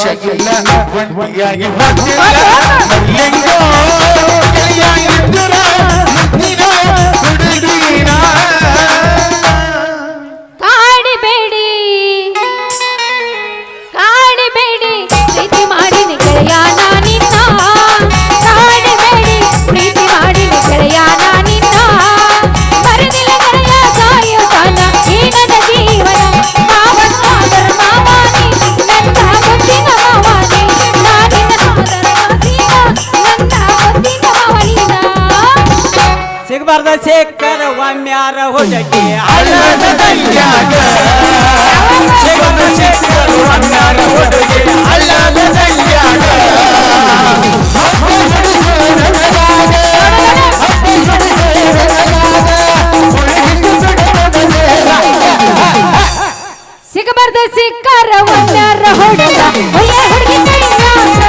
ಭಾಷೆಗಿಲ್ಲ ಒಂಟಿಯಾಗಿ ಬರ್ತಿಲ್ಲ ಮಲ್ಲಿಂಗೋ ಗೆಳೆಯಾಗಿದ್ದುರ ಮುತ್ತಿನ ಹುಡುಗಿನ ಕಾಡಿಬೇಡಿ ಕಾಡಿಬೇಡಿ ಪ್ರೀತಿ ಮಾಡಿನಿ ಗೆಳೆಯ ನಾನಿನ್ನ ಕಾಡಿಬೇಡಿ ಪ್ರೀತಿ ಮಾಡಿನಿ ಗೆಳೆಯ ನಾನಿನ್ನ ಮರದಿಲ್ಲ ಗೆಳೆಯ ಸಾಯುತ್ತಾನ ಈ ನನ್ನ ಜೀವನ ಮಾವನ ಆದರ ಮಾವಾನಿ ನನ್ನ ಮುತ್ತಿನ ಮಾವಾನಿ ನಾನಿನ್ನ ಸೋದರ ಮಾಸೀನ ನನ್ನ ಮುತ್ತಿನ ಮಾವನಿನ ಸಿಗಬಾರ್ದ ಶೇಖರ ಒಮ್ಮ್ಯಾರ ಹುಡುಗಿ ಹಳ್ಳದ ದಂಡ್ಯಾಗ ಸಿಗದ ಶೇಖರ ಒಮ್ಮ್ಯಾರ ಹುಡುಗಿ ಹಳ್ಳದ ದಂಡ್ಯಾಗ ಸಿಗಬಾರ್ದ ಸಿಕ್ಕಾರ ಒಂದಾರ ಹುಡುಗ ಒಳ್ಳೆ ಹುಡುಗಿ ಕೈಯಾಗ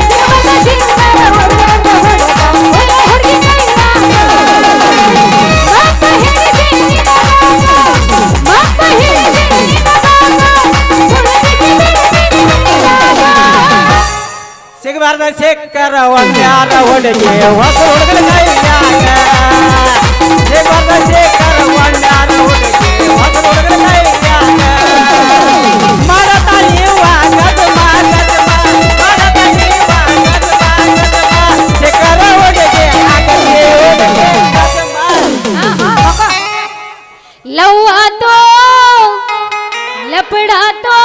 ಸಿಗಬಾರ್ದ ಸಿಕ್ಕಾರ ಒಂದಾರ ಹುಡುಗ ಒಳ್ಳೆ ಹುಡುಗಿ ಕೈಯಾಗ ಮಾತ ಹೇಳಿದೆ ಸಿಗಬಾರ್ದ ಶೇಖರ ಒಮ್ಮ್ಯಾರ ಹುಡುಗಿ ಹೊಸ ಹುಡುಗನ ಕೈಯಾಗ ಸಿಗಬಾರ್ದ ಶೇಖರ ಒಮ್ಮ್ಯಾರ ಹುಡುಗಿ ಹೊಸ ಹುಡುಗನ ಕೈಯಾಗ ಮಾಡತ ನೀವ ಗಜಮ ಗಜಮ ಮಾಡತ ನೀವ ಗಜಮ ಗಜಮ ಶೇಖರ ಹುಡುಗಿ ಆಗಲಿ ಹುಡುಗಿ ಗಜಮ ಲವ್ ಆತೋ ಲಪಡಾತೋ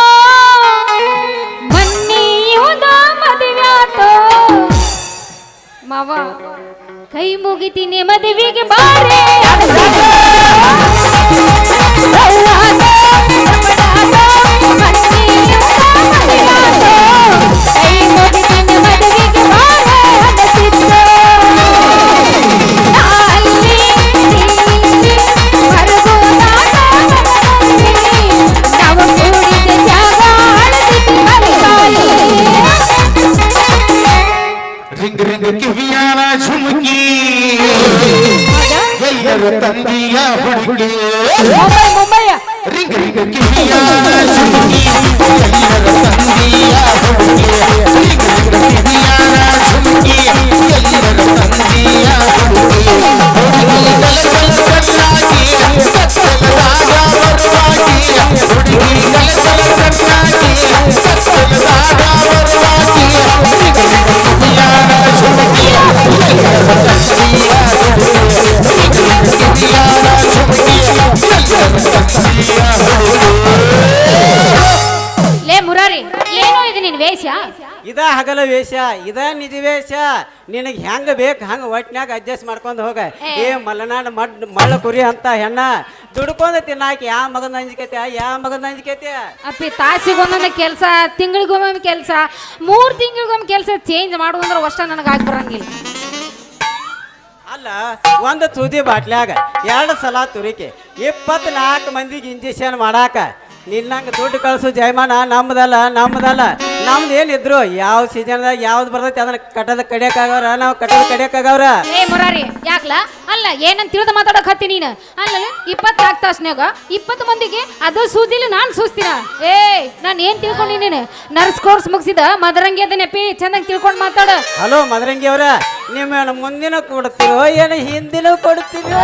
ಮನ್ನಿಯುದ ಮದುವೆ ಆತೋ ಮಾವ ಕೈ ಮುಗಿತೀನಿ ಮದುವೆಗೆ ಬಾರೆ ಕೈ ಮುಗಿತೀನಿ ಮದುವೆಗೆ ಬಾರೆ ರಿಂಗ್ ರಿಂಗ್ ಕಿವಿಯಾನ ಝುಮುಕಿ ಎಲ್ಲರ ತಂದೆಯ ಹುಡುಗಿ ಮುಂಬೈ ರಿಂಗ್ ರಿಂಗ್ ಕಿವಿಯಾನ ಝುಮುಕಿ ಎಲ್ಲರ ತಂದೆಯ ಹುಡುಗಿ ರಿಂಗ್ ರಿಂಗ್ ಕಿವಿಯಾನ ಝುಮುಕಿ ಎಲ್ಲರ ತಂದೆಯ ಹುಡುಗಿ ಹುಡುಗಿ ಕಲಕಲ ಕಣ್ಣಾಗಿ ಸತ್ತಲದಾಗ ಬರುವಾಗಿ ಹುಡುಗಿ ಕಲಕಲ ಕಣ್ಣಾಗಿ ಸತ್ತಲದಾಗ ಬರುವಾಗಿ ರಿಂಗ್ ರಿಂಗ್ ಕಿವಿಯಾನ ಝುಮುಕಿ ಎಲ್ಲರ ತಂದೆಯ ಹುಡುಗಿ ರಿಂಗ್ ರಿಂಗ್ ಕಿವಿಯಾನ ಝುಮುಕಿ ಎಲ್ಲರ ತಂದೆಯ ಹುಡುಗಿ ಲೇ ಮುರಾರಿ ಏನೋ ಇದು ನಿನ್ ವೇಷ ಇದ ಹಗಲ ವೇಷ ಇದ ನಿಜ ವೇಷ ನಿನಗೆ ಹೆಂಗ ಬೇಕು ಹಂಗ ಒಟ್ಟಿನಾಗ ಅಡ್ಜಸ್ಟ್ ಮಾಡ್ಕೊಂಡು ಹೋಗ ಏ ಮಲೆನಾಡ ಮಳ್ಳ ಕುರಿ ಅಂತ ಹೆಣ್ಣ ದುಡ್ಕೊಂಡ ತಿನ್ನಾಕಿ ಯಾವ ಮಗನ ಅಂಜಿಕೈತಿ ಯಾವ ಮಗನ ಅಂಜಿಕೈತಿ ಅಪ್ಪಿ ತಾಸಿಗೊಮ್ಮೆ ಕೆಲಸ ತಿಂಗಳಿಗೊಮ್ಮೆ ಕೆಲಸ 3 ತಿಂಗಳಿಗೊಮ್ಮೆ ಕೆಲಸ ಚೇಂಜ್ ಮಾಡುವಂದ್ರೆ ಅಷ್ಟ ನನಗೆ ಆಗಿ ಬರಂಗಿಲ್ಲ ಅಲ್ಲ ಒಂದು ಸೂಜಿ ಬಾಟ್ಲ್ಯಾಗ 2 ಸಲ ತುರಿಕೆ 24 ಮಂದಿಗೆ ಇಂಜೆಕ್ಷನ್ ಮಾಡಾಕ ನಿನ್ನಂಗೆ ದುಡ್ಡು ಕಳ್ಸು ಜಯಮಾನ ನಮ್ದಲ್ಲ ನಮ್ದು ಏನಿದ್ರು ಯಾವ ಸೀಸನ್ದಾಗ ಯಾವ್ದು ಬರ್ತೈತಿ ಅದನ್ನ ಕಟ್ಟದ ಕಡಿಯಕ್ಕಾಗವ್ರ ನಾವು ಕಟ್ಟದ ಕಡಿಯಕ್ಕಾಗವ್ರ ಏ ಮುರಾರಿ ಯಾಕ್ಲ ಅಲ್ಲ ಏನಂತ ತಿಳಿದು ಮಾತಾಡಕ್ ಹತ್ತಿ ನೀನು ಅಲ್ಲ 24 ತಾಸ್ನ್ಯಾಗ 20 ಮಂದಿಗೆ ಅದು ಸೂಜಿಲಿ ನಾನು ಸೂಸ್ತೀನ ಏ ನಾನು ಏನ್ ತಿಳ್ಕೊಂಡಿ ನೀನು ನರ್ಸ್ ಕೋರ್ಸ್ ಮುಗಿಸಿದ ಮದರಂಗಿ ಅದನ್ನೆಪ್ಪಿ ಚಂದಂಗೆ ತಿಳ್ಕೊಂಡು ಮಾತಾಡ ಹಲೋ ಮದರಂಗಿ ಅವ್ರ ನಿಮ್ಮ ಮುಂದಿನ ಕೊಡ್ತೀರೋ ಏನು ಹಿಂದಿನೂ ಕೊಡ್ತೀರೋ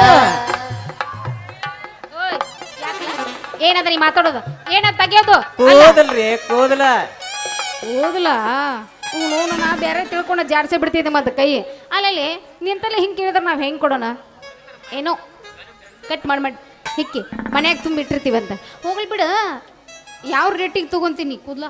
ಏನದ ನೀ ಮಾತಾಡೋದು ಏನಂತ ತೆಗಿಯೋದು ಕೂದಲ್ರಿ ಕೂದಲ ಹೋಗ್ಲ ನೋನು ನಾ ಬೇರೆ ತಿಳ್ಕೊಂಡು ಜಾಡ್ಸೇ ಬಿಡ್ತಿದ್ದೆ ಮತ್ತೆ ಕೈ ಅಲ್ಲಲ್ಲಿ ನಿಂತಲ್ಲೇ ಹಿಂಗೆ ಕೇಳಿದ್ರೆ ನಾವು ಹೆಂಗೆ ಕೊಡೋಣ ಏನೋ ಕಟ್ ಮಾಡಿ ಹಿಕ್ಕಿ ಮನ್ಯಾಗ ತುಂಬಿಟ್ಟಿರ್ತೀವಂತ ಹೋಗ್ಲಿ ಬಿಡು ಯಾವ ರೇಟಿಗೆ ತಗೊಂತೀನಿ ಕೂದ್ಲ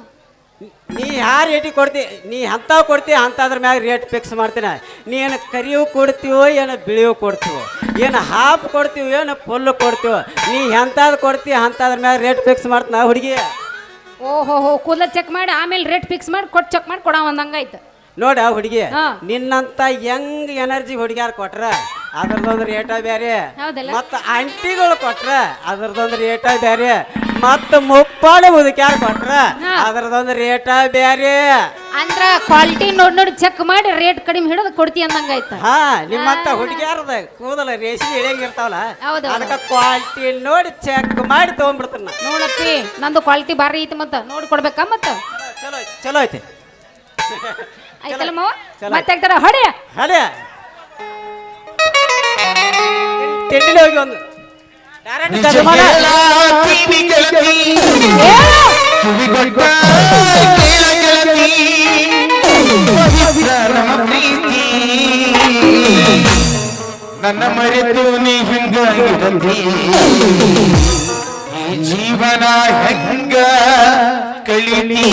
ನೀ ಯಾವ ರೇಟಿಗೆ ಕೊಡ್ತಿ ನೀ ಅಂಥವು ಕೊಡ್ತೀವಿ ಅಂಥದ್ರ ಮ್ಯಾಗ ರೇಟ್ ಫಿಕ್ಸ್ ಮಾಡ್ತೀನಿ ನೀ ಏನು ಕರಿಯೂ ಕೊಡ್ತೀವೋ ಏನು ಬಿಳಿಯೂ ಕೊಡ್ತೀವೋ ಏನು ಹಾಫ್ ಕೊಡ್ತೀವಿ ಏನು ಫುಲ್ಲು ಕೊಡ್ತೀವೋ ನೀ ಎಂಥದ್ದು ಕೊಡ್ತೀವಿ ಅಂಥದ್ರ ಮ್ಯಾಗ ರೇಟ್ ಫಿಕ್ಸ್ ಮಾಡ್ತೀನಿ ಹುಡುಗಿ ಓಹೋ ಕೂದಲ ಚೆಕ್ ಮಾಡಿ ಆಮೇಲೆ ರೇಟ್ ಫಿಕ್ಸ್ ಮಾಡಿ ಕೊಟ್ಟು ಚೆಕ್ ಮಾಡಿ ಕೊಡ ಒಂದಂಗಾಯ್ತು ನೋಡ ಹುಡುಗಿ ನಿನ್ನಂತ ಯಂಗ್ ಎನರ್ಜಿ ಹುಡುಗಿಯಾರು ಕೊಟ್ರ ಅದ್ರದೊಂದು ರೇಟ ಬೇರೆ ಮತ್ತ ಆಂಟಿಗಳು ಕೊಟ್ರ ಅದ್ರದೊಂದು ರೇಟ ಬೇರೆ ಮತ್ತ ಮುಪ್ಪಾಡು ಮುದುಕ್ಯಾರು ಕೊಟ್ರ ಅದ್ರದೊಂದು ರೇಟ ಬೇರೆ ಅಂದ್ರ ಕ್ವಾಲಿಟಿ ನೋಡಿ ಚೆಕ್ ಮಾಡಿ ರೇಟ್ ಕಡಿಮೆ ಹಿಡಿದು ಕೊಡ್ತಿ ಅಂದಂಗಾಯ್ತು ಹಾ ನಿಮ್ಮಂತ ಹುಡುಗಿಯಾರದ ಕೂದಲ ರೇಷ್ಮೆ ಇಳಿಯಂಗಿರ್ತಾವಲ್ಲ ಅದಕ್ಕ ಕ್ವಾಲಿಟಿ ನೋಡಿ ಚೆಕ್ ಮಾಡಿ ತಗೊಂಡ್ಬಿಡ್ತಾನ ನೋಡಪ್ಪಿ ನಂದು ಕ್ವಾಲಿಟಿ ಬಾರಿ ಐತಿ ಮತ್ತ ನೋಡಿ ಕೊಡ್ಬೇಕಾ ಮತ್ತ ಚಲೋ ಐತಿ ಚಲೋ ಐತಿ ಆಯ್ತಲ್ಲ ಮಾವ ಚಲೋ. ಮತ್ತೆ ಆಗ್ತಾರ ಹೊಡೆ ಅದೇ ತಿಂಡಿಲಿ ಹೋಗಿ ಒಂದು ಡೈರೆಕ್ಟ್ ನಿಜ ಕರ್ಮಾನ. ಗೆಳತಿ ಗೆಳತಿ ಕಿವಿಗೊಟ್ಟ ಕೇಳ ಗೆಳತಿ ಪವಿತ್ರ ನಮ್ಮ ಪ್ರೀತಿ ನನ್ನ ಮರೆತು ನೀ ಹಿಂಗಾಗಿರತಿ ಈ ಜೀವನ ಹೆಂಗ ಕಳಿತಿ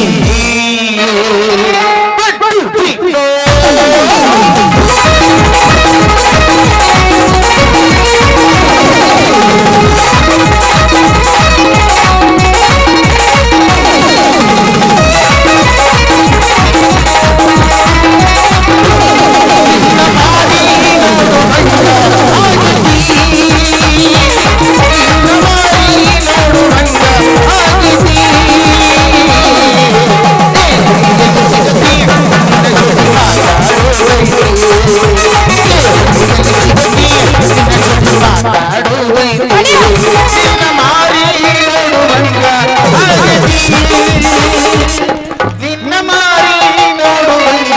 ನಿನ್ನ ಮಾರಿ ನೋಡುವಂಗ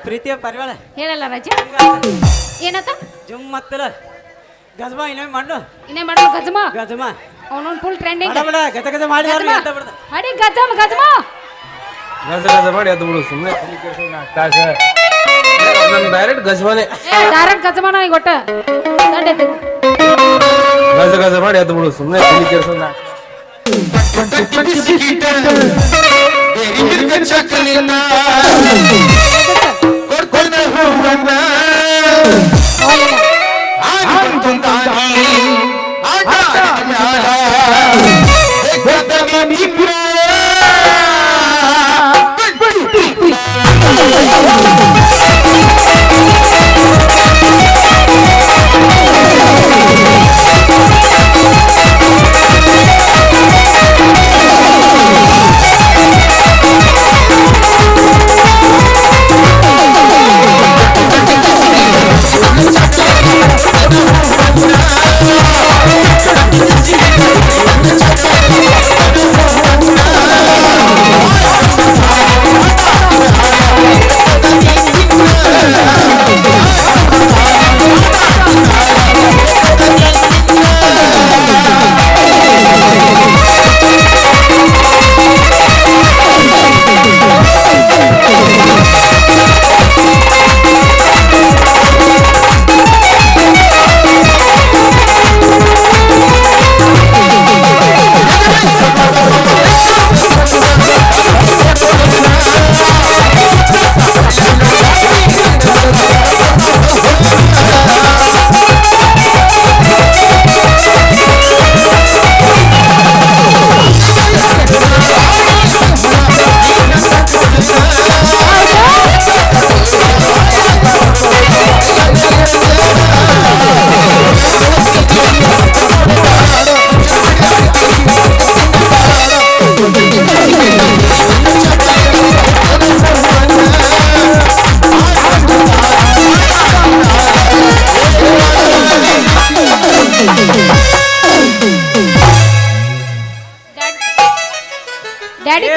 ಪ್ರೀತಿಯ ಪರಿವಾಳ ಹೇಳಲ್ಲ ರಾಜ ಏನತ್ತ ಜುಮ್ ಮತ್ತಲ್ಲ ಗಜಮಾ ಇನ್ನೊಮ್ಮೆ ಮಾಡು ಇನ್ನೇ ಮಾಡೋ ಗಜಮ ಗಜಮಾ ಅವನೊಂದು ಫುಲ್ ಟ್ರೆಂಡಿಂಗ್ ಬಿಡ ಗಜ ಗಜ ಮಾಡಿ ಹಡಿ ಗಜಮ್ ಗಜಮ ಗಜ ಗಜ ಮಾಡಿ ಅದು ಬಿಡು ಸುಮ್ಮನೆ ತಾಸ ನನ್ನ ಡೈರೆಕ್ಟ್ ಗಜವಾನೆ ಡೈರೆಕ್ಟ್ ಗಜಮನ ಈಗ ಒಟ್ಟ ತಡ್ಡೈತಿ ಗಜ ಗಜ ಮಾಡಿ ಅದು ಬಿಡು ಸುಮ್ಮನೆ ತಲೆ ಕೆಡ್ಸೋಣ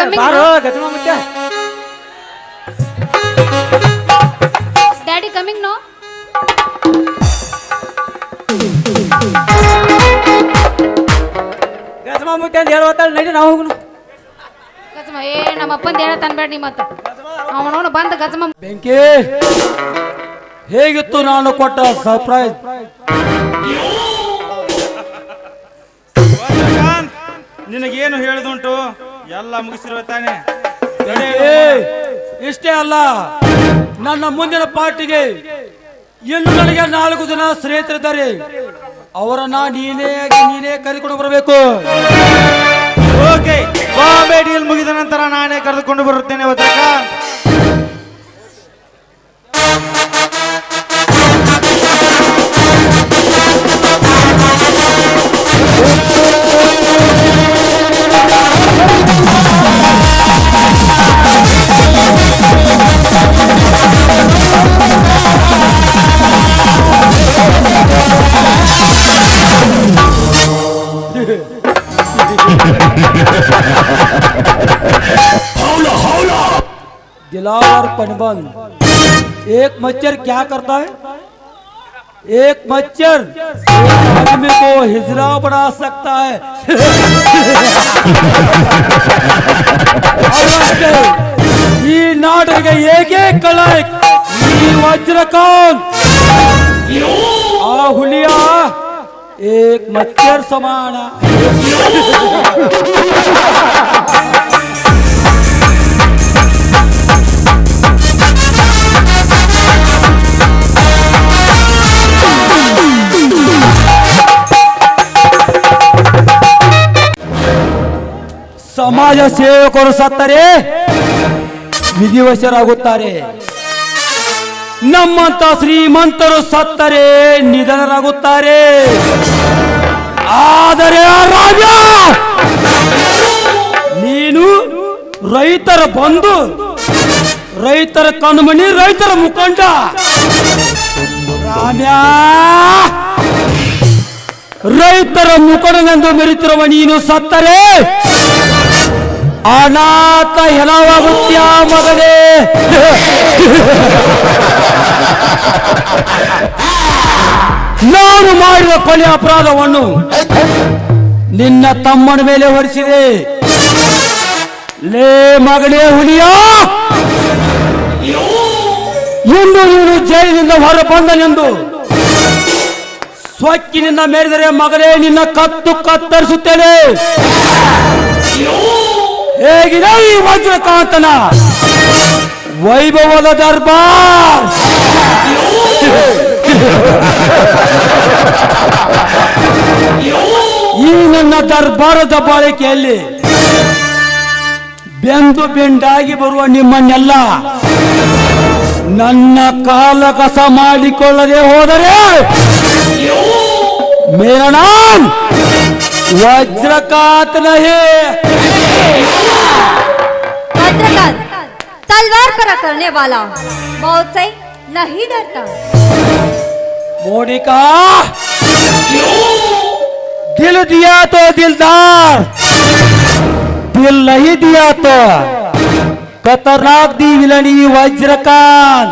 coming ಬಾರೋ now. ಗಜಮ ಮುತ್ಯ Daddy coming now. ಗಜಮ ಮುತ್ಯ ಅಂತ ಹೇಳುವತ್ತಾಳ ನಡಿ ನಾವು ಹೋಗುನು ಗಜಮ ನಮ್ಮ ಅಪ್ಪಂದ ಹೇಳ ತನ್ಬೇಡ ನೀ ಮತ್ತ ಅವನವನು ಬಂದ ಗಜಮ ಬೆಂಕಿ ಹೇಗಿತ್ತು ನಾನು ಕೊಟ್ಟ ಸರ್ಪ್ರೈಸ್? ನಿನಗೇನು ಹೇಳುದುಂಟು ಎಲ್ಲ ಮುಗಿಸಿರುವ ತಾನೆ. ಇಷ್ಟೇ ಅಲ್ಲ, ನನ್ನ ಮುಂದಿನ ಪಾರ್ಟಿಗೆ ಇನ್ನು ನನಗೆ 4 ಜನ ಸ್ನೇಹಿತರಿದ್ದಾರೆ. ಅವರನ್ನ ನೀನೇ ಕರೆದುಕೊಂಡು ಬರಬೇಕು. ಓಕೆ, ಬಾಂಬೆ ಡೀಲ್ ಮುಗಿದ ನಂತರ ನಾನೇ ಕರೆದುಕೊಂಡು ಬರುತ್ತೇನೆ ವಜ್ರಕಾಂತ್. दिलावर पनबन, एक मच्छर क्या करता है? एक मच्छर एक आदमी को हिजड़ा बना सकता है. ಈ ನಾಟಕ ಏಕೆ ಕಲಾಯಕ್ ಈ ವಜ್ರಕಾಂತ್ ಆ ಹುಲಿಯ एक मच्छर समाना. ಸಮಾಜ ಸೇವಕರು ಸತ್ತರೆ ವಿಧಿವಶರಾಗುತ್ತಾರೆ. ನಮ್ಮಂತ ಶ್ರೀಮಂತರು ಸತ್ತರೆ ನಿಧನರಾಗುತ್ತಾರೆ. ಆದರೆ ರಾಜ ನೀನು ರೈತರ ಬಂಧು, ರೈತರ ಕಣ್ಮಣಿ, ರೈತರ ಮುಖಂಡ ರಾಮ್ಯ. ರೈತರ ಮುಖಂಡನೆಂದು ಮೆರೆತಿರುವ ನೀನು ಸತ್ತರೆ ಅನಾಥ ಹೆಣವಾಗುತ್ತೀಯ ಮಗನೇ. ನಾನು ಮಾಡಿದ ಕೊಲೆ ಅಪರಾಧವನ್ನು ನಿನ್ನ ತಮ್ಮನ ಮೇಲೆ ಹೊರಿಸಿದೆ. ಲೇ ಮಗನೇ ಹುಲಿಯ, ಇಂದು ನೀನು ಜೈಲಿನಿಂದ ಹೊರ ಬಂದನೆಂದು ಸ್ವಕ್ಕಿನಿಂದ ಮೇರಿದರೆ ಮಗನೇ ನಿನ್ನ ಕತ್ತು ಕತ್ತರಿಸುತ್ತೇನೆ. ಹೇಗಿದೆ ಈ ವಜ್ರಕಾಂತನ ವೈಭವದ ದರ್ಬಾರ್? ಈ ನನ್ನ ದರ್ಬಾರದ ಬಾಳಿಕೆಯಲ್ಲಿ ಬೆಂದು ಬೆಂಡಾಗಿ ಬರುವ ನಿಮ್ಮನ್ನೆಲ್ಲ ನನ್ನ ಕಾಲ ಕಸ ಮಾಡಿಕೊಳ್ಳದೆ ಹೋದರೆ मेरा नाम वज्रकांत नहीं. वज्रकांत तलवार पर करने वाला मौत से नहीं डरता. मोनिका, दिल दिया तो दिलदार, दिल नहीं दिया तो खतरनाक दी विलनी वज्रकांत.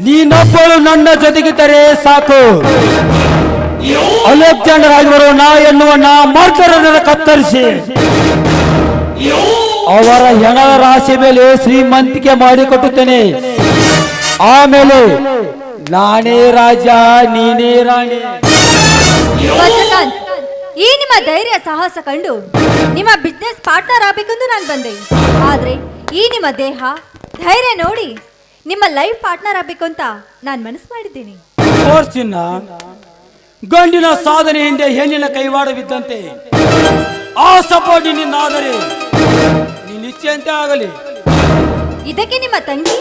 ನೀನೊಬ್ಬಳು ನನ್ನ ಜೊತೆಗಿದ್ದರೆ ಸಾಕು. ಅಲೆಕ್ಸಾಂಡರ್ ಆಗಿ ಬರುವ ನಾ ಎನ್ನುವ ನಾ ಮರ್ದರನ್ನು ಕತ್ತರಿಸಿ ಅವರ ಹೆಣದ ರಾಶಿ ಮೇಲೆ ಶ್ರೀಮಂತಿಕೆ ಮಾಡಿಕೊಟ್ಟುತ್ತೇನೆ. ಆಮೇಲೆ ನಾನೇ ರಾಜ, ನೀನೇ ರಾಣಿ. ವಜ್ರಕಾಂತ್, ಈ ನಿಮ್ಮ ಧೈರ್ಯ ಸಾಹಸ ಕಂಡು ನಿಮ್ಮ ಬಿಸ್ನೆಸ್ ಪಾರ್ಟ್ನರ್ ಆಗಬೇಕೆಂದು ನಾನು ಬಂದೆ. ಆದ್ರೆ ಈ ನಿಮ್ಮ ದೇಹ ಧೈರ್ಯ ನೋಡಿ ನಿಮ್ಮ ಲೈಫ್ ಪಾರ್ಟ್ನರ್ ಆಗಬೇಕು ಅಂತ ನಾನು ಮನಸ್ಸು ಮಾಡಿದ್ದೀನಿ. ಚಿನ್ನ, ಗಂಡಿನ ಸಾಧನೆ ಹಿಂದೆ ಹೆಣ್ಣಿನ ಕೈವಾಡವಿದ್ದಂತೆ ಆ ಸಪೋರ್ಟ್ ನಿನ್ನಾದರೆ ನೀನು ಇಚ್ಛೆಯಂತೆ ಆಗಲಿ. ಇದಕ್ಕೆ ನಿಮ್ಮ ತಂಗಿ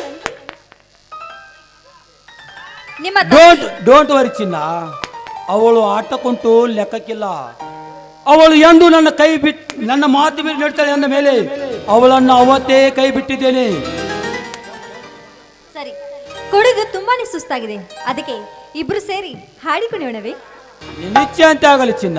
ಡೋಂಟ್ ವರಿ ಚಿನ್ನ, ಅವಳು ಆಟಕ್ಕುಂಟು ಲೆಕ್ಕಕ್ಕಿಲ್ಲ. ಅವಳು ಎಂದು ನನ್ನ ಕೈ ಬಿಟ್ಟು ನನ್ನ ಮಾತು ಮೀರಿ ನಡ್ತಾಳೆ ಅಂದ ಮೇಲೆ ಅವಳನ್ನು ಅವತ್ತೇ ಕೈ ಬಿಟ್ಟಿದ್ದೇನೆ. ಸರಿ, ಕುಡಿದು ತುಂಬಾನೇ ಸುಸ್ತಾಗಿದೆ, ಅದಕ್ಕೆ ಇಬ್ರು ಸೇರಿ ಹಾಡಿ ಕುಣಿಯೋಣವೇ? ನಿನ್ನ ಇಚ್ಛೆ ಅಂತ ಆಗಲಿ ಚಿನ್ನ.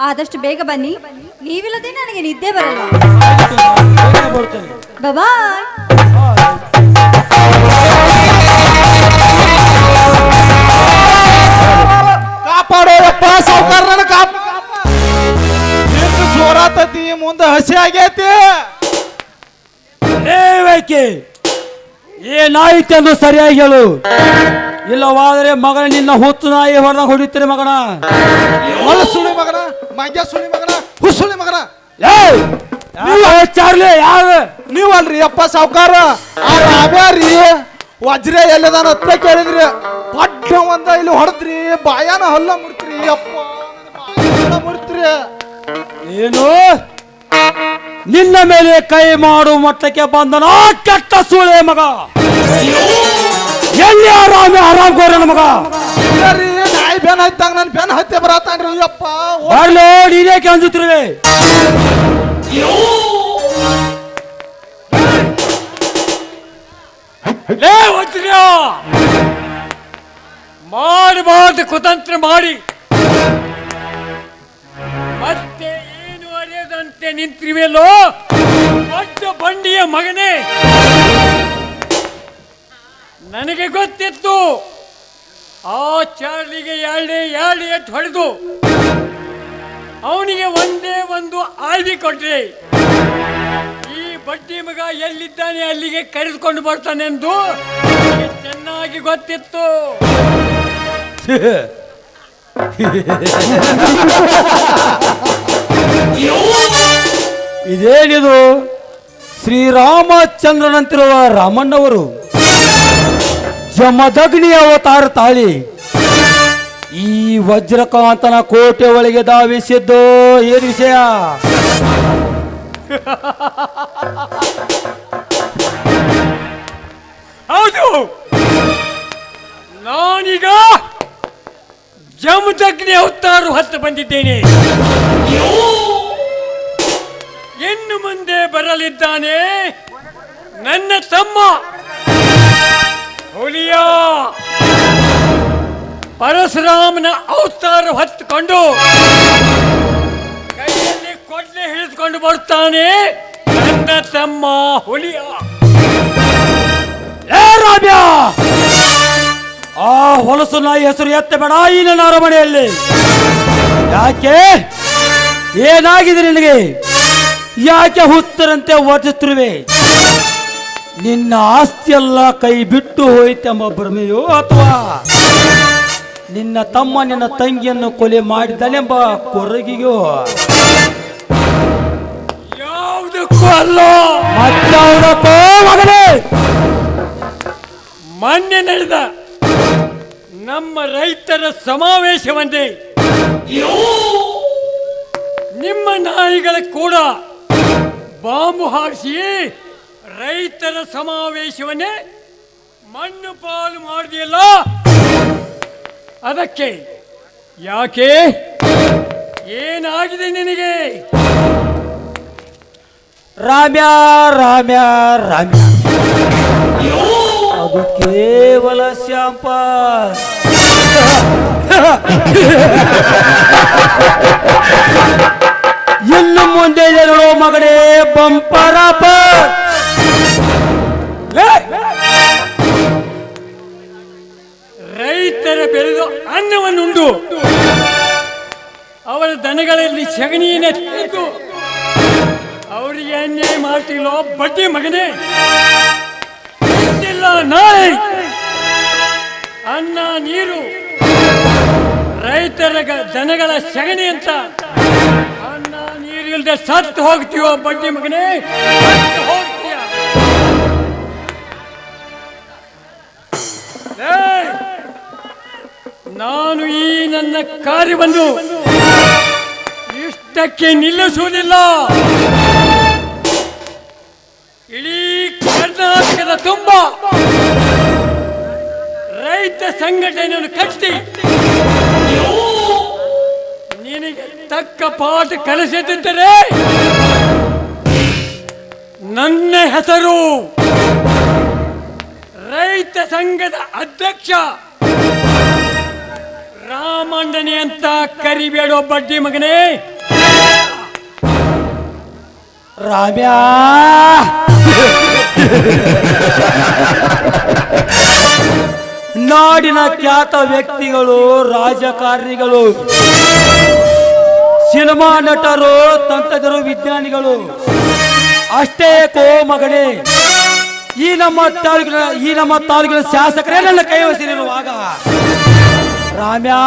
ಆದಷ್ಟು ಬೇಗ ಬನ್ನಿ, ನೀವಿಲ್ಲದೆ ನನಗೆ ನಿದ್ದೆ ಬರಲ್ಲ. ಬೇಗನೆ ಬರ್ತೇನೆ. ಬಾಯ್. ಕಾಪಾಡೋಯಪ್ಪ ಸಾವುಕಾರನ ಸೋರಾತತಿ ಮುಂದೆ ಹಸಿ ಆಗೈತಿ. ಏಕೆ ಏನಾಯ್ತೆಂದು ಸರಿಯಾಗಿ ಹೇಳು, ಇಲ್ಲವಾದರೆ ಮಗನ ನಿನ್ನ ಹುತ್ತು ನಾಯಿ ಹೊಡೆದಾಗ ಹೊಡಿತೀರಿ ಮಗನ. ಸುಳಿ ಮಗನ, ಮಂಗ್ಯ ಸುಳಿ ಮಗನ, ಹುಸುಳಿ ಮಗನ. ಚಾರ್ಲಿ ಯಾರು ನೀವಲ್ರಿ ಅಪ್ಪ ಸಾವುಕಾರ. ಆ ರಾಮ್ಯಾರಿ ವಜ್ರ ಎಲ್ಲದಾನ ಹತ್ರ ಕೇಳಿದ್ರಿ, ಪಡ್ಡ ಒಂದ ಇಲ್ಲಿ ಹೊಡೆದ್ರಿ, ಬಾಯಾನ ಹಲ್ಲ ಮುಡ್ತ್ರಿ. ಅಪ್ಪ ಹಲ್ಲ ಮುಡ್ತ್ರಿ. ಏನು ನಿನ್ನ ಮೇಲೆ ಕೈ ಮಾಡುವ ಮಟ್ಟಕ್ಕೆ ಬಂದನ ಕೆಟ್ಟ ಸೂಳೆ ಮಗ. ಎಲ್ಲಿ ಆರಾಮ್ ಗೋರನ ಮಗ. ರೀ ನಾಯಿ ಬೆನ್ ಹತ್ತಾಗ ನನ್ ಬೆನ್ ಹತ್ಯೆ ಬರತಾನ್ರಿ. ಅಪ್ಪ ಬರ್ಲೋ ನೀನೇಕೆ ಅಂಜುತ್ತಿರುವೆ. ಮಾಡಬಾರ್ದು ಕುತಂತ್ರ ಮಾಡಿ ಮತ್ತೆ ಏನು ಅರಿಯದಂತೆ ನಿಂತಿರುವೆಲ್ಲೋ ದೊಡ್ಡ ಬಂಡಿಯ ಮಗನೇ. ನನಗೆ ಗೊತ್ತಿತ್ತು ಆ ಚಾರ್ಲಿಗೆ ಎರಡು ಎಟ್ಟು ಹೊಡೆದು ಅವನಿಗೆ ಒಂದೇ ಒಂದು ಆಯ್ವಿ ಕೊಟ್ರೆ ಈ ಬಡ್ಡಿ ಮಗ ಎಲ್ಲಿದ್ದಾನೆ ಅಲ್ಲಿಗೆ ಕರೆದುಕೊಂಡು ಬರ್ತಾನೆಂದು ನನಗೆ ಚೆನ್ನಾಗಿ ಗೊತ್ತಿತ್ತು. ಇದೇನಿದು ಶ್ರೀರಾಮಚಂದ್ರನಂತಿರುವ ರಾಮಣ್ಣವರು ಜಮದಗ್ನಿ ಅವತಾರ ತಾಳಿ ಈ ವಜ್ರಕಾಂತನ ಕೋಟೆ ಒಳಗೆ ಧಾವಿಸಿದ್ದು ಏನು ವಿಷಯ? ಹೌದು, ನಾನೀಗ ಜಮದಗ್ನಿ ಅವತಾರ ಹೊತ್ತು ಬಂದಿದ್ದೇನೆ. ಇನ್ನು ಮುಂದೆ ಬರಲಿದ್ದಾನೆ ನನ್ನ ತಮ್ಮ ಹುಲಿಯ. ಪರಶುರಾಮನ ಅವತಾರ ಹೊತ್ತುಕೊಂಡು ಕೈಯಲ್ಲಿ ಕೊಡ್ಲೆ ಹಿಡಿದುಕೊಂಡು ಬರ್ತಾನೆ ನನ್ನ ತಮ್ಮ ಹುಲಿಯ. ರಾಮ್ಯ, ಆ ಹೊಲಸು ನಾಯಿ ಹೆಸರು ಎತ್ತಬೇಡ ಈ ನನ್ನ ಅರಮನೆಯಲ್ಲಿ. ಯಾಕೆ ಏನಾಗಿದೆ ನಿನಗೆ? ಯಾಕೆ ಹುತ್ತರಂತೆ ವರ್ಜಿಸುತ್ತಿರುವೆ? ನಿನ್ನ ಆಸ್ತಿಯೆಲ್ಲ ಕೈ ಬಿಟ್ಟು ಹೋಯ್ತೆಂಬ ಭ್ರಮೆಯೋ ಅಥವಾ ನಿನ್ನ ತಮ್ಮ ನಿನ್ನ ತಂಗಿಯನ್ನು ಕೊಲೆ ಮಾಡಿದನೆಂಬ ಕೊರಗಿಯೋ? ಯಾವುದಕ್ಕೂ ಅಲ್ಲ. ಮತ್ತವನಕ್ಕೋ ಮಗನೇ? ಮೊನ್ನೆ ನಡೆದ ನಮ್ಮ ರೈತರ ಸಮಾವೇಶವನ್ನೇ ನಿಮ್ಮ ನಾಯಿಗಳ ಕೂಡ ಬಾಂಬು ಹಾರಿಸಿ ರೈತರ ಸಮಾವೇಶವನ್ನೇ ಮಣ್ಣು ಪಾಲು ಮಾಡಿದೆಯಲ್ಲ, ಅದಕ್ಕೆ ಯಾಕೆ ಏನಾಗಿದೆ ನಿನಗೆ? ರಾಮ್ಯ ರಾಮ್ಯ ರಾಮ್ಯ, ಅದು ಕೇವಲ ಶಾಂಪಲ್. ಇನ್ನು ಮುಂದೆ ನೋಡೋ ಮಗನೇ ಬಂಪರ್ ಆಫರ್. ರೈತರ ಬೆಳೆದು ಅನ್ನವನ್ನುಂಡು ಅವರ ದನಗಳಲ್ಲಿ ಸಗಣಿಯನ್ನೇ ತಿಂದು ಅವರಿಗೆ ಅನ್ಯಾಯ ಮಾಡ್ತಿಲ್ಲೋ ಬಡ್ಡಿ ಮಗನೇ. ಇಲ್ಲ, ನಾಳೆ ಅನ್ನ ನೀರು ರೈತರ ದನಗಳ ಸಗಣಿ ಅಂತ ಅನ್ನ ನೀರು ಇಲ್ಲದೆ ಸತ್ತು ಹೋಗ್ತೀವೋ ಬಡ್ಡಿ ಮಗನೇ, ಸತ್ತು ಹೋಗ್ತೀಯ. ನಾನು ಈ ನನ್ನ ಕಾರ್ಯವನ್ನು ಇಷ್ಟಕ್ಕೆ ನಿಲ್ಲಿಸುವುದಿಲ್ಲ. ಇಡೀ ಕರ್ನಾಟಕದ ತುಂಬ ರೈತ ಸಂಘಟನೆಯನ್ನು ಕಟ್ಟಿ ನಿನಗೆ ತಕ್ಕ ಪಾಠ ಕಲಿಸಿದ್ದರೆ ನನ್ನ ಹೆಸರು ರೈತ ಸಂಘದ ಅಧ್ಯಕ್ಷ ರಾಮಣ್ಣನೆ ಅಂತ ಕರಿಬೇಡೋ ಬಡ್ಡಿ ಮಗನೇ. ರಾಮ್ಯಾ ನಾಡಿನ ಖ್ಯಾತ ವ್ಯಕ್ತಿಗಳು, ರಾಜಕಾರಣಿಗಳು, ಸಿನಿಮಾ ನಟರು, ತಂತ್ರಜ್ಞರು, ವಿಜ್ಞಾನಿಗಳು ಅಷ್ಟೇ ಮಗನೇ ಈ ನಮ್ಮ ತಾಲೂಕಿನ ಶಾಸಕರೇ ನನ್ನ ಕೈವಸಿರುವಾಗ ರಾಮ್ಯಾ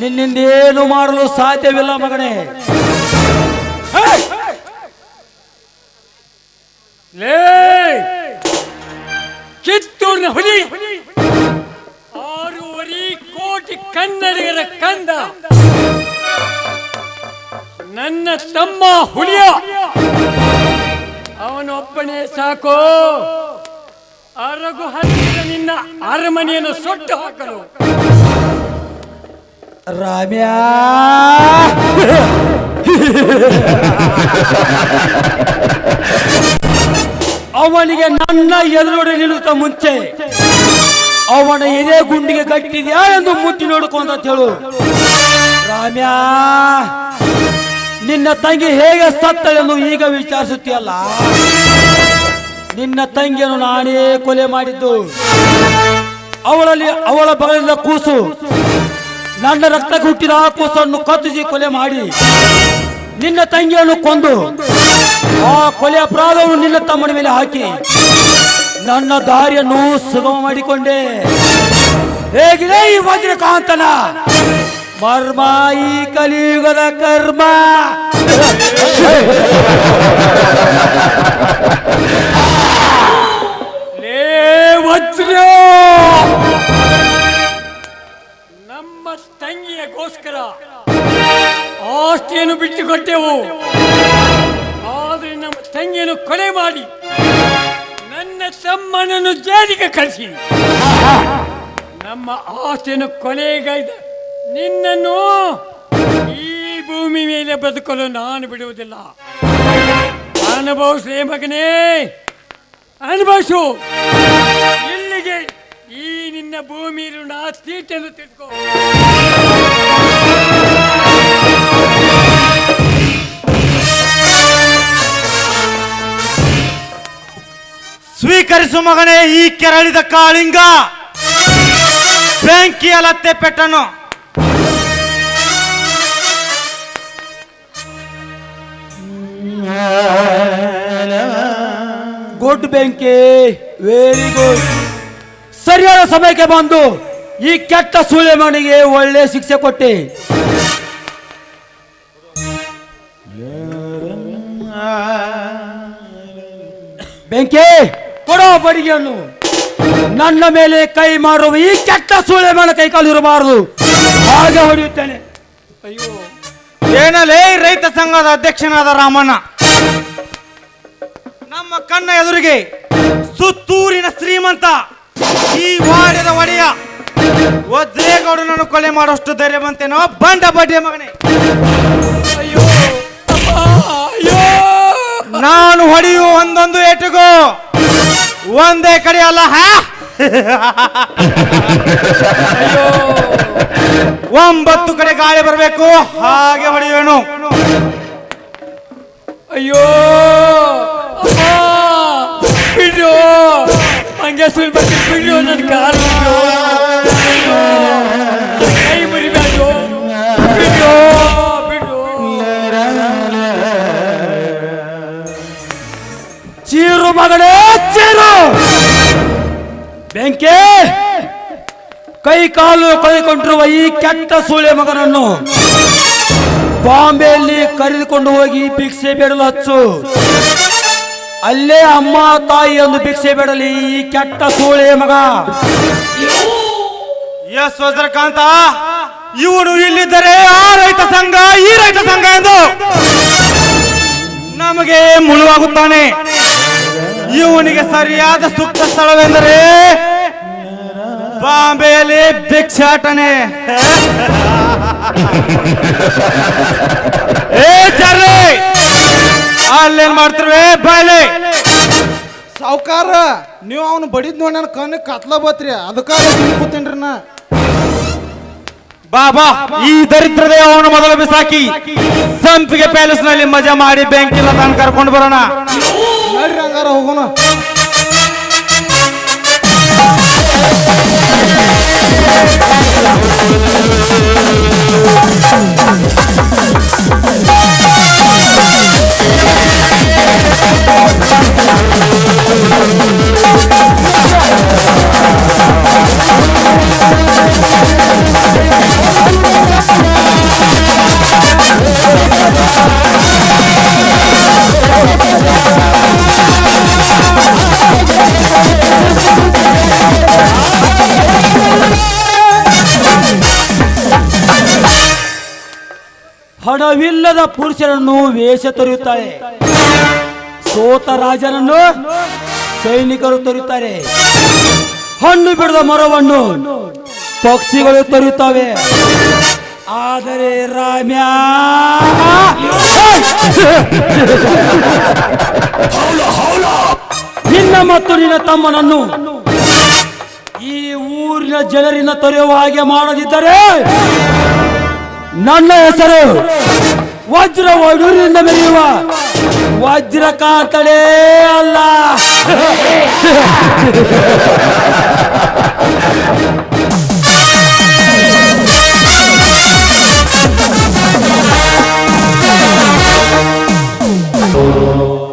ನಿನ್ನಿಂದೇನು ಮಾಡಲು ಸಾಧ್ಯವಿಲ್ಲ ಮಗನೇ. ಲೇ ಕಿತ್ತೂರಿನ ಹುಲಿ 6.5 ಕೋಟಿ ಕನ್ನಡಿಗರ ಕಂದ ನನ್ನ ತಮ್ಮ ಹುಲಿಯ ಅವನೊಬ್ಬನೇ ಸಾಕು ಅರಗು ಹತ್ತಿರ ನಿನ್ನ ಅರಮನೆಯನ್ನು ಸುಟ್ಟು ಹಾಕಲು. ರಾಮ್ಯಾ ಅವನಿಗೆ ನನ್ನ ಎದುರುಗಡೆ ನಿಲ್ಲುತ್ತ ಮುಂಚೆ ಅವನ ಎದೆ ಗುಂಡಿಗೆ ಗಟ್ಟಿದ್ಯಾ ಎಂದು ಮುಟ್ಟಿ ನೋಡ್ಕೊಂತ ಹೇಳು. ರಾಮ್ಯಾ ನಿನ್ನ ತಂಗಿ ಹೇಗೆ ಸತ್ತಳೆಂದು ಈಗ ವಿಚಾರಿಸುತ್ತೀಯಲ್ಲ, ನಿನ್ನ ತಂಗಿಯನ್ನು ನಾನೇ ಕೊಲೆ ಮಾಡಿದ್ದು. ಅವಳ ಬಗಲಿನ ಕೂಸು, ನನ್ನ ರಕ್ತಕ್ಕೆ ಹುಟ್ಟಿದ ಆ ಕೂಸನ್ನು ಕತ್ತಿಸಿ ಕೊಲೆ ಮಾಡಿ ನಿನ್ನ ತಂಗಿಯನ್ನು ಕೊಂದು ಆ ಕೊಲೆ ಅಪರಾಧವನ್ನು ನಿನ್ನ ತಮ್ಮನ ಮೇಲೆ ಹಾಕಿ ನನ್ನ ದಾರಿಯನ್ನು ಸುಗಮ ಮಾಡಿಕೊಂಡೆ. ಹೇಗಿದೆ ಈ ವಜ್ರಕಾಂತನ ಮರ್ಮ, ಈ ಕಲಿಯುಗದ ಕರ್ಮ. ಲೇ ವಜ್ರ, ನಮ್ಮ ತಂಗಿಯಗೋಸ್ಕರ ಆಸ್ತಿಯನ್ನು ಬಿಟ್ಟುಕೊಟ್ಟೆವು. ಆದರೆ ನಮ್ಮ ತಂಗಿಯನ್ನು ಕೊಲೆ ಮಾಡಿ ನನ್ನ ತಮ್ಮನನ್ನು ಜೈಲಿಗೆ ಕಳಿಸಿ ನಮ್ಮ ಆಸ್ತಿಯನ್ನು ಕೊಲೆಗೈದ ನಿನ್ನನ್ನು ಈ ಭೂಮಿ ಮೇಲೆ ಬದುಕಲು ನಾನು ಬಿಡುವುದಿಲ್ಲ. ಅನುಭವಿಸಲೇ ಮಗನೇ, ಅನುಭವಿಸು. ಇಲ್ಲಿಗೆ ಈ ನಿನ್ನ ಭೂಮಿ ಋಣ ತೀಟೆಯನ್ನು ತಿಳ್ಕೊ. ಸ್ವೀಕರಿಸು ಮಗನೇ ಈ ಕೆರಳಿದ ಕಾಳಿಂಗ, ಬೆಂಕಿಯ ಲತ್ತೆ ಪೆಟ್ಟನು. ಗುಡ್ ಬೆಂಕಿ, ವೆರಿ ಗುಡ್. ಸರಿಯಾದ ಸಮಯಕ್ಕೆ ಬಂದು ಈ ಕೆಟ್ಟ ಸುಳೆಮಣಿಗೆ ಒಳ್ಳೆ ಶಿಕ್ಷೆ ಕೊಟ್ಟೆ. ಬೆಂಕಿ ಕೊಡೋ ಬಡಿಗೆಯನ್ನು. ನನ್ನ ಮೇಲೆ ಕೈ ಮಾಡುವ ಈ ಕೆಟ್ಟ ಸುಳೆಮಣ ಕೈ ಕಾಲು ಇರಬಾರದು, ಹಾಗೆ ಹೊಡೆಯುತ್ತೇನೆ. ಅಯ್ಯೋ, ಏನಲೇ ರೈತ ಸಂಘದ ಅಧ್ಯಕ್ಷನಾದ ರಾಮಣ್ಣ, ನಮ್ಮ ಕಣ್ಣ ಎದುರಿಗೆ ಸುತ್ತೂರಿನ ಶ್ರೀಮಂತ ಈ ವಾಡ್ಯದ ಒಡೆಯ ವಜ್ರೇಗೌಡನನ್ನು ಕೊಲೆ ಮಾಡೋಷ್ಟು ಧೈರ್ಯ ಬಂತೇನೋ ಬಂಡ ಬಡ್ಡಿಯ ಮಗನೇ. ಅಯ್ಯೋ, ಅಯ್ಯೋ, ನಾನು ಹೊಡೆಯುವ ಒಂದೊಂದು ಏಟುಗೂ ಒಂದೇ ಕಡೆ ಅಲ್ಲ, 9 ಕಡೆ ಗಾಳಿ ಬರಬೇಕು, ಹಾಗೆ ಹೊಡೆಯೋನು. ಅಯ್ಯೋ ಬಿಡು, ಹಂಗೆ ಸುಳ್ಳು ಬಿಡು, ನನ್ನ ಕಾಲು ಬಿಡು, ಕೈ ಮುರಿಬೇಡು, ಬಿಡು ಬಿಡು. ಚೀರು ಮಗನೇ ಚೀರು. ಬೆಂಕಿ ಕೈ ಕಾಲು ಕಳೆದುಕೊಂಡಿರುವ ಈ ಕೆಟ್ಟ ಸೂಳೆ ಮಗನನ್ನು ಬಾಂಬೆಯಲ್ಲಿ ಕರೆದುಕೊಂಡು ಹೋಗಿ ಭಿಕ್ಷೆ ಬೇಡಲು ಹಚ್ಚು. ಅಲ್ಲೇ ಅಮ್ಮ ತಾಯಿ ಎಂದು ಭಿಕ್ಷೆ ಬೇಡಲಿ ಈ ಕೆಟ್ಟ ಸೂಳೆ ಮಗ. ಎಸ್ ವಜ್ರಕಾಂತ, ಇವನು ಇಲ್ಲಿದ್ದರೆ ಆ ರೈತ ಸಂಘ ಈ ರೈತ ಸಂಘ ಎಂದು ನಮಗೆ ಮುಳುವಾಗುತ್ತಾನೆ. ಇವನಿಗೆ ಸರಿಯಾದ ಸೂಕ್ತ ಸ್ಥಳವೆಂದರೆ ಬಾಂಬೆಯಲ್ಲಿ ಭಿಕ್ಷಾಟನೆ. ಏ ಚಾರ್ಲಿ, ಅಲ್ಲೇನ್ ಮಾಡ್ತಿರ್ವೆ ಬಾಯ್ಲೆ? ಸಾವುಕಾರ, ನೀವು ಅವನು ಬಡಿದ್ ನೋಡಿ ನನ್ನ ಕಣ್ಣಿಗೆ ಕತ್ಲ ಬತ್ರಿ, ಅದಕ್ಕ ಕೂತೇನ್ರಿ ನಾ. ಬಾ ಈ ದರಿದ್ರ ದೇವವನ್ನು ಮೊದಲು ಬಿಸಾಕಿ ಸಂಪಿಗೆ ಪ್ಯಾಲೇಸ್ ನಲ್ಲಿ ಮಜಾ ಮಾಡಿ ಬೆಂಕಿಲ್ಲ ತಾನು ಕರ್ಕೊಂಡು ಬರೋಣ. ನಡ್ರಿ ಹಂಗಾರ ಹೋಗೋಣ. ಹಣವಿಲ್ಲದ ಪುರುಷರನ್ನು ವೇಷ ತೊರೆಯುತ್ತಾರೆ, ಸೋತ ರಾಜನನ್ನು ಸೈನಿಕರು ತೊರೆಯುತ್ತಾರೆ, ಹಣ್ಣು ಬಿಡದ ಮರವನ್ನು ಪಕ್ಷಿಗಳು ತೊರೆಯುತ್ತವೆ. ಆದರೆ ರಾಮ್ಯ ನಿನ್ನ ಮತ್ತು ನಿನ್ನ ತಮ್ಮನನ್ನು ಈ ಊರಿನ ಜನರಿಂದ ತೊರೆಯುವ ಹಾಗೆ ಮಾಡದಿದ್ದರೆ ನನ್ನ ಹೆಸರು ವಜ್ರ ವಡೂರಿನಿಂದ ಮೆರೆಯುವ ವಜ್ರಕಾಂತನೇ ಅಲ್ಲ.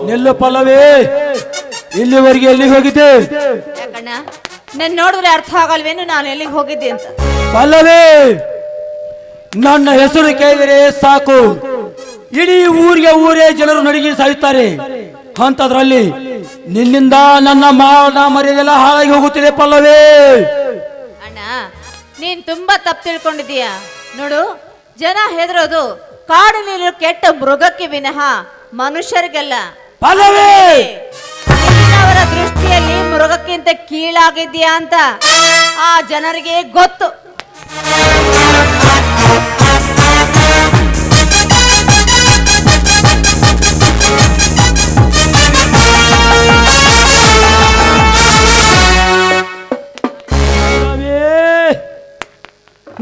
ನಿಲ್ಲು ಪಲ್ಲವಿ, ಇಲ್ಲಿವರೆಗೆ ಎಲ್ಲಿಗೆ ಹೋಗಿದ್ದೆ? ಯಾಕಣ್ಣ ನನ್ ನೋಡಿದ್ರೆ ಅರ್ಥ ಆಗಲ್ವೇನು ನಾನು ಎಲ್ಲಿಗೆ ಹೋಗಿದ್ದೆ ಅಂತ? ಪಲ್ಲವಿ, ನನ್ನ ಹೆಸರು ಕೇಳಿದರೆ ಸಾಕು ಇಡೀ ಊರೇ ಜನರು ನಡಿಗೆ ಸಾಯುತ್ತಾರೆ. ಅಂತದ್ರಲ್ಲಿ ನಿನ್ನಿಂದ ನನ್ನ ಮಾನ ಮರ್ಯಾದೆಲ್ಲ ಹಾಳಾಗಿ ಹೋಗುತ್ತಿದೆ ಪಲ್ಲವಿ. ಅಣ್ಣ ನೀನ್ ತುಂಬಾ ತಪ್ಪು ತಿಳ್ಕೊಂಡಿದೀಯ. ನೋಡು, ಜನ ಹೆದರೋದು ಕಾಡಿನಲ್ಲಿರೋ ಕೆಟ್ಟ ಮೃಗಕ್ಕೆ ವಿನಃ ಮನುಷ್ಯರಿಗೆಲ್ಲ. ಪಲ್ಲವಿ, ಅವರ ದೃಷ್ಟಿಯಲ್ಲಿ ಮೃಗಕ್ಕಿಂತ ಕೀಳಾಗಿದ್ಯಾ ಅಂತ ಆ ಜನರಿಗೆ ಗೊತ್ತು.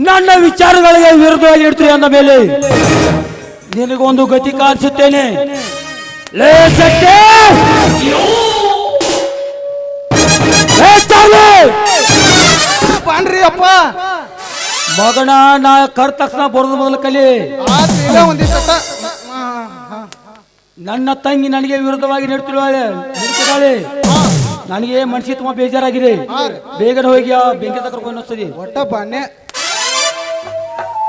ನನ್ನ ವಿಚಾರಗಳಿಗೆ ವಿರುದ್ಧವಾಗಿ ಇಡ್ತೀರಿ ಅಂದ ಮೇಲೆ ನಿನಗೊಂದು ಗತಿ ಕಾಣಿಸುತ್ತೇನೆ. ಬಾಣ್ರಿ ಅಪ್ಪ, ಮಗನ ನಾ ಕರ್ ತಕ್ಷಣ ಬರೋದು ಮೊದಲು ಕಲಿ. ಒಂದಿಷ್ಟ ನನ್ನ ತಂಗಿ ನನಗೆ ವಿರುದ್ಧವಾಗಿ ನಡ್ತಿದ್ದಾಳೆ. ನನಗೆ ಮನಸ್ಸಿಗೆ ತುಂಬಾ ಬೇಜಾರಾಗಿದೆ. ಬೇಗನೆ ಹೋಗಿ ಆ ಬೆಂಕಿ ತಗೊಂಡು ಅನ್ನಿಸ್ತದೆ. ಒಟ್ಟ ಬಾನೆ